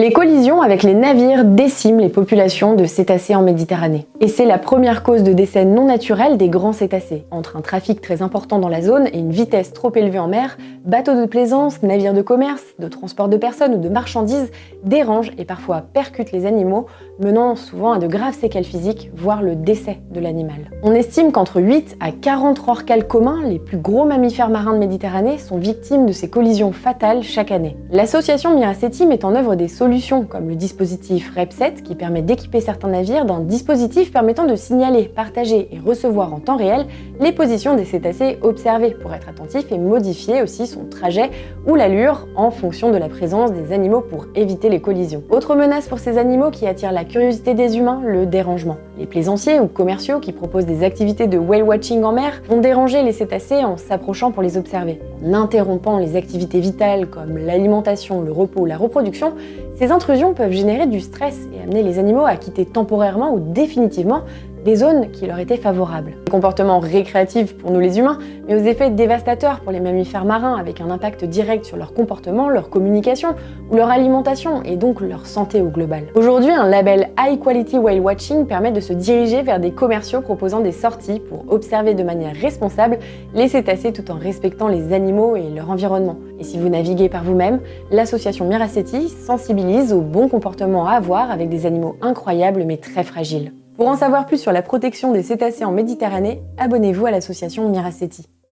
Les collisions avec les navires déciment les populations de cétacés en Méditerranée. Et c'est la première cause de décès non naturel des grands cétacés. Entre un trafic très important dans la zone et une vitesse trop élevée en mer, bateaux de plaisance, navires de commerce, de transport de personnes ou de marchandises dérangent et parfois percutent les animaux, menant souvent à de graves séquelles physiques, voire le décès de l'animal. On estime qu'entre 8 à 40 rorquals communs, les plus gros mammifères marins de Méditerranée, sont victimes de ces collisions fatales chaque année. L'association Miraceti met en œuvre des solutions comme le dispositif REPSET qui permet d'équiper certains navires d'un dispositif permettant de signaler, partager et recevoir en temps réel les positions des cétacés observés pour être attentif et modifier aussi son trajet ou l'allure en fonction de la présence des animaux pour éviter les collisions. Autre menace pour ces animaux qui attirent la curiosité des humains, le dérangement. Les plaisanciers ou commerciaux qui proposent des activités de whale watching en mer vont déranger les cétacés en s'approchant pour les observer. En interrompant les activités vitales comme l'alimentation, le repos, la reproduction, ces intrusions peuvent générer du stress et amener les animaux à quitter temporairement ou définitivement des zones qui leur étaient favorables. Des comportements récréatifs pour nous les humains, mais aux effets dévastateurs pour les mammifères marins avec un impact direct sur leur comportement, leur communication ou leur alimentation et donc leur santé au global. Aujourd'hui, un label High Quality Whale Watching permet de se diriger vers des commerciaux proposant des sorties pour observer de manière responsable les cétacés tout en respectant les animaux et leur environnement. Et si vous naviguez par vous-même, l'association Miraceti sensibilise au bon comportement à avoir avec des animaux incroyables mais très fragiles. Pour en savoir plus sur la protection des cétacés en Méditerranée, abonnez-vous à l'association Miraceti.